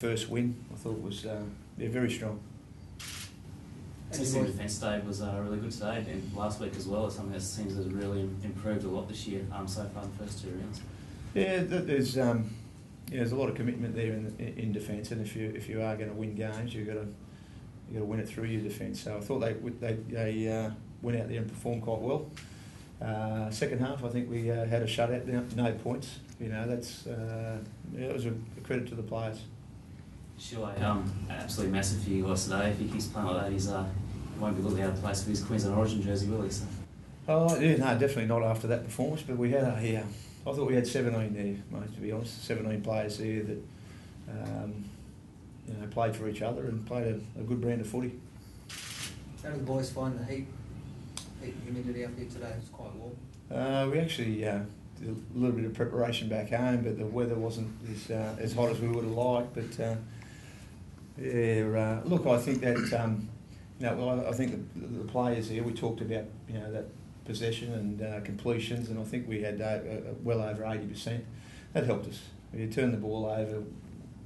first win, I thought was very strong. Testing defence, Dave, was really good today, and last week as well. It's something that seems to have really improved a lot this year so far in the first 2 rounds. Yeah, there's a lot of commitment there in defence, and if you are going to win games, you've got to win it through your defence. So I thought they went out there and performed quite well. Second half, I think we had a shutout, no points. That's it was a credit to the players. Sure, absolutely massive for you guys today. If he keeps playing like that, he's won't be looking out of place with his Queensland Origin jersey, will he? So. Oh yeah, no, definitely not after that performance. But we had I thought we had 17 there, mate. To be honest, 17 players there that played for each other and played a good brand of footy. How did the boys find the heat and humidity up here today? It was quite warm. We actually did a little bit of preparation back home, but the weather wasn't as hot as we would have liked. But look, I think that I think the players here. We talked about that possession and completions, and I think we had well over 80%. That helped us. If you turn the ball over,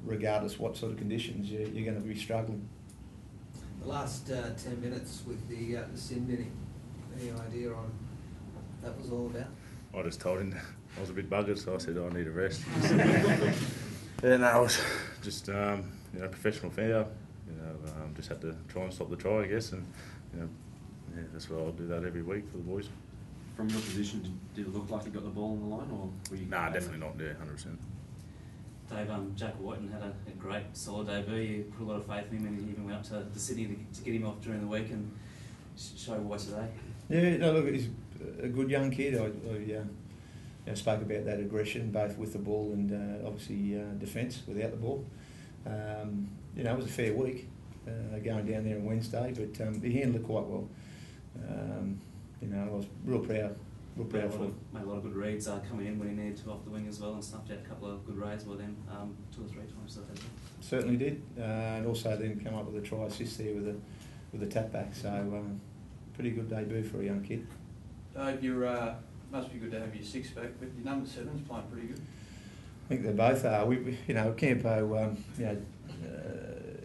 regardless what sort of conditions, you're going to be struggling. The last 10 minutes with the sin binning, any idea on what that was all about? I just told him I was a bit buggered, so I said I need a rest. I was just professional foul. Just had to try and stop the try, I guess, and that's why I'll do that every week for the boys. From your position, did it look like you got the ball on the line, or were you? Nah, definitely not. Yeah, 100%. Dave, Jack Whiten had a great solid debut. You put a lot of faith in him, and he even went up to Sydney to get him off during the week and show why today. Yeah, no, look, he's a good young kid. I spoke about that aggression, both with the ball and obviously defence without the ball. It was a fair week going down there on Wednesday, but he handled it quite well. I was real proud for him. Made a lot of good reads coming in when he needed to off the wing as well, and snuffed out a couple of good raids with them 2 or 3 times. So certainly did, and also then come up with a try assist there with a tap back. So pretty good debut for a young kid. Dave, must be good to have your 6 back, but your number 7's playing pretty good. I think they both are. Campo,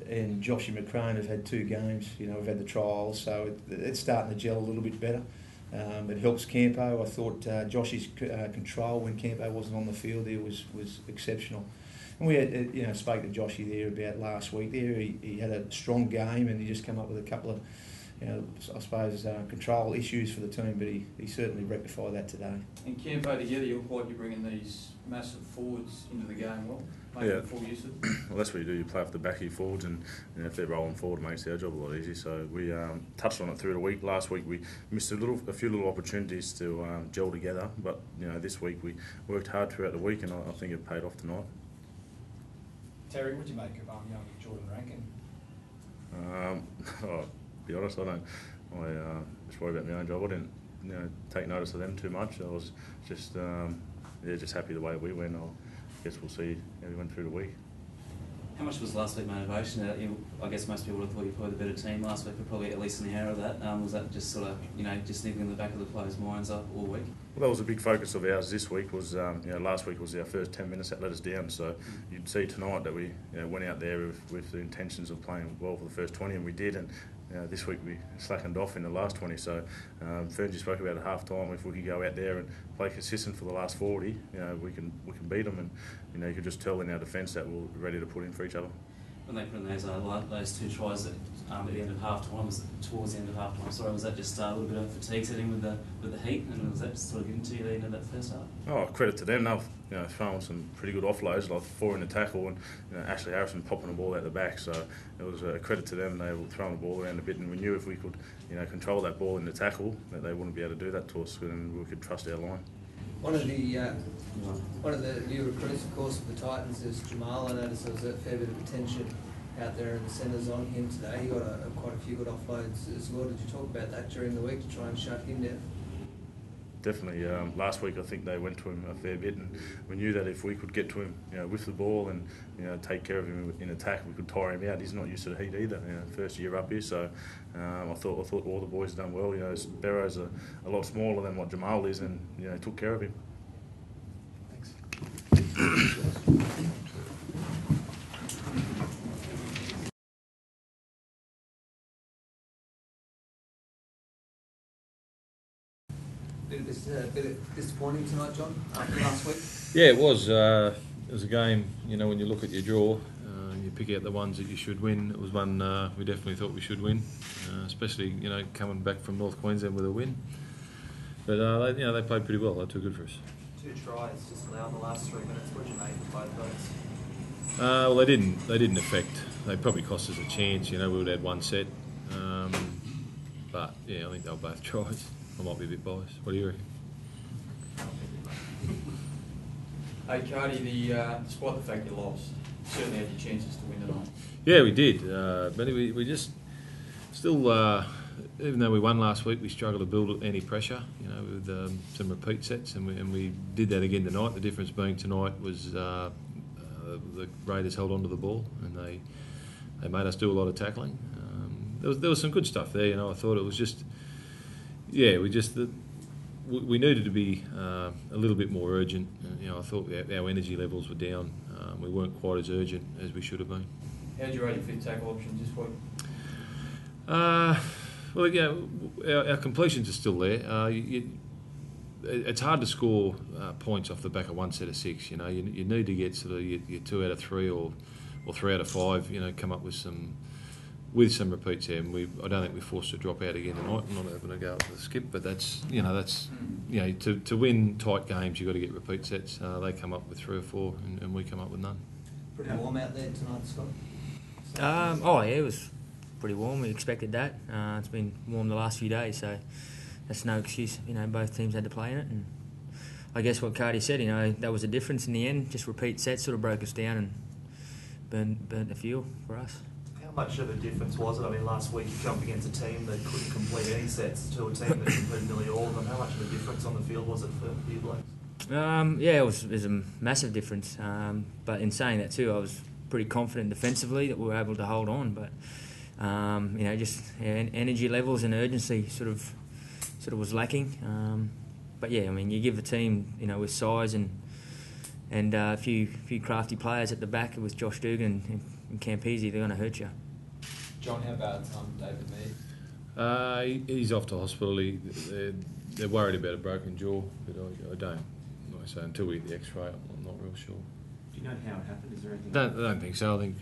and Joshy McCrane have had 2 games. We've had the trials, so it's starting to gel a little bit better. It helps Campo. I thought Joshy's control when Campo wasn't on the field there was exceptional. And we had, spoke to Joshy there about last week. There, he had a strong game, and he just come up with a couple of, I suppose, control issues for the team. But he certainly rectified that today. And Campo together, you look like you're bringing these massive forwards into the game well. Full use of it. Well, that's what you do. You play off the back of your forwards, and if they're rolling forward, it makes our job a lot easier. So we touched on it through the week. Last week we missed a few little opportunities to gel together, but this week we worked hard throughout the week, and I think it paid off tonight. Terry, what do you make of young Jordan Rankin? To be honest, I don't. I just worry about my own job. I didn't, take notice of them too much. I was just, just happy the way we went. I guess we'll see how we went through the week. How much was last week motivation? I guess most people would have thought you were the better team last week, but probably at least an hour of that. Was that just sort of, just niggling in the back of the players' minds all week? Well, that was a big focus of ours this week. Was last week was our first 10 minutes that let us down. So you'd see tonight that we went out there with the intentions of playing well for the first 20, and we did. And this week we slackened off in the last 20. So Furner spoke about at half time. If we could go out there and play consistent for the last 40, we can beat them. And you could just tell in our defence that we're ready to put in for each other. When they put in those 2 tries at the end of half time, towards the end of half time? Sorry, was that just a little bit of fatigue setting with the heat, and was that sort of getting to you at the end of that first half? Oh, credit to them. They've thrown some pretty good offloads, like 4 in the tackle, and Ashley Harrison popping the ball out the back. So it was a credit to them. They were throwing the ball around a bit, and we knew if we could, control that ball in the tackle, that they wouldn't be able to do that to us, and we could trust our line. One of the new recruits, of course, for the Titans is Jamal. I noticed there was a fair bit of attention out there in the centres on him today. He got quite a few good offloads as well. Did you talk about that during the week to try and shut him down? Definitely. Last week I think they went to him a fair bit, and we knew that if we could get to him, with the ball and take care of him in attack, we could tire him out. He's not used to the heat either. First year up here, so I thought all the boys done well. Barrow's a lot smaller than what Jamal is, and took care of him. Thanks. Bit disappointing tonight, John, after last week? Yeah, it was. It was a game, you know, when you look at your draw, you pick out the ones that you should win. It was one we definitely thought we should win, especially, you know, coming back from North Queensland with a win. But, they played pretty well. They were too good for us. 2 tries just allowed in the last 3 minutes. What did you make of both those? Well, they didn't affect. They probably cost us a chance. You know, we would have had one set. But, yeah, I think they were both tries. I might be a bit biased. What do you reckon? Hey, Cardi, despite the fact you lost, you certainly had your chances to win tonight. Yeah, we did. But we just still, even though we won last week, we struggled to build any pressure, you know, with some repeat sets, and we did that again tonight. The difference being tonight was the Raiders held onto the ball, and they made us do a lot of tackling. There was some good stuff there, you know. I thought it was just, yeah, we needed to be a little bit more urgent. You know, I thought our energy levels were down. We weren't quite as urgent as we should have been. How did you rate your fit tackle options this week? Well, yeah, our completions are still there. It's hard to score points off the back of one set of 6. You know, you need to get sort of your 2 out of 3 or 3 out of 5. You know, come up with some repeats there. And I don't think we're forced to drop out again tonight. I'm not having to go up to the skip, but that's to win tight games, you've got to get repeat sets. They come up with 3 or 4, and we come up with none. Pretty warm out there tonight, Scott? It was pretty warm. We expected that. It's been warm the last few days, so that's no excuse. You know, both teams had to play in it, and I guess what Cardi said, you know, that was the difference in the end. Just repeat sets sort of broke us down and burnt the fuel for us. How much of a difference was it? I mean, last week you come up against a team that couldn't complete any sets to a team that completed nearly all of them. How much of a difference on the field was it for you blokes? It was a massive difference. But in saying that too, I was pretty confident defensively that we were able to hold on. But energy levels and urgency sort of was lacking. But yeah, I mean, you give a team, you know, with size and a few crafty players at the back with Josh Dugan and Campese, they're going to hurt you. John, how about David Mead? He's off to hospital. They're worried about a broken jaw, but I don't. Like I say, until we get the X-ray, I'm not real sure. Do you know how it happened? Is there anything? I don't think so. I think,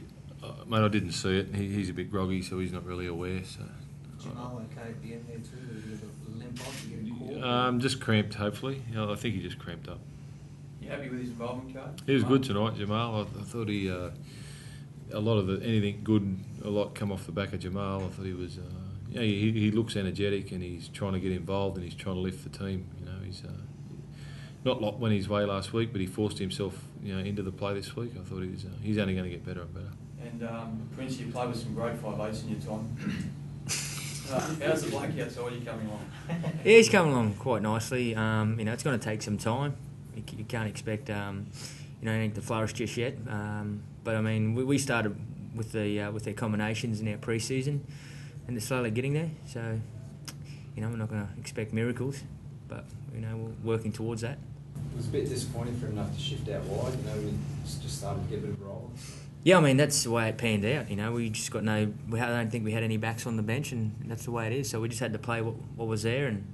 mate, I didn't see it. He's a bit groggy, so he's not really aware. So. Jamal okay at the end there too? With a limp off, you get a call? Just cramped, hopefully. I think he just cramped up. You happy with his involvement, Card? He was good tonight, Jamal. I thought he, a lot of anything good, a lot come off the back of Jamal. I thought he was, he looks energetic and he's trying to get involved and he's trying to lift the team. You know, he's not like when he's away last week, but he forced himself, you know, into the play this week. I thought he's only going to get better and better. And Prince, you played with some great 5'8" in your time. How's the bloke outside you coming along? Yeah, he's coming along quite nicely. It's going to take some time. You can't expect anything to flourish just yet. But I mean, we started with their combinations in our pre-season, and they're slowly getting there. So, we're not going to expect miracles, but we're working towards that. It was a bit disappointing for him not to shift out wide. We just started to get a bit of a roll. Yeah, I mean, that's the way it panned out. We just got I don't think we had any backs on the bench, and that's the way it is. So we just had to play what was there, and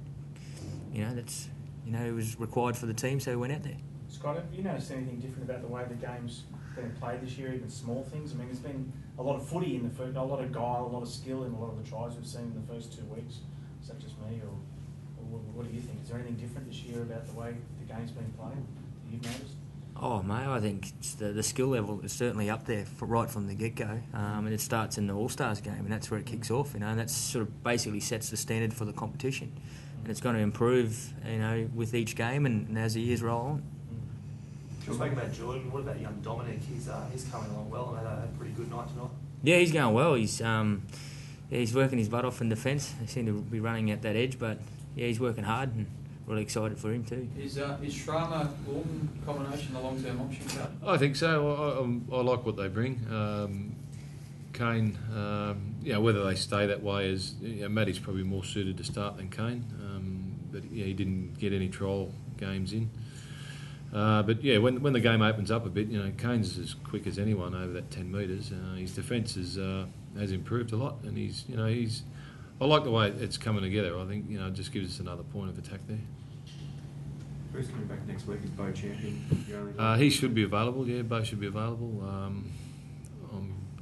that's it was required for the team, so we went out there. Scott, have you noticed anything different about the way the game's been played this year, even small things? I mean, there's been a lot of footy in the first, a lot of guile, a lot of skill in a lot of the tries we've seen in the first 2 weeks. Is that just me, or what do you think? Is there anything different this year about the way the game's been played that you've noticed? Oh, mate, I think it's the skill level is certainly up there right from the get-go. And it starts in the All-Stars game, and that's where it kicks off, and that sort of basically sets the standard for the competition. And it's going to improve, with each game and as the years roll on. Just speaking about Jordan, what about young Dominic? He's coming along well and had a pretty good night tonight. Yeah, he's going well. He's working his butt off in defence. They seem to be running at that edge, but yeah, he's working hard and really excited for him too. Is Schramer-Gordon combination a long-term option, Card? I think so. I like what they bring. Kane, whether they stay that way is, Matty's probably more suited to start than Kane, but he didn't get any trial games in. But yeah, when the game opens up a bit, Kane's as quick as anyone over that 10 metres. His defence has improved a lot, and I like the way it's coming together. I think it just gives us another point of attack there. Bruce coming back next week is Bo champion. Your only guy? He should be available. Yeah, both should be available.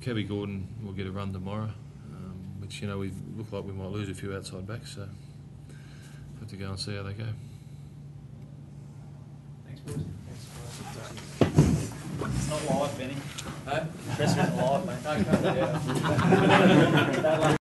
Kevy Gordon will get a run tomorrow, which we look like we might lose a few outside backs. So have to go and see how they go. Thanks, Bruce. It's not live, Benny. Huh? Press isn't live, mate. No, can't do that.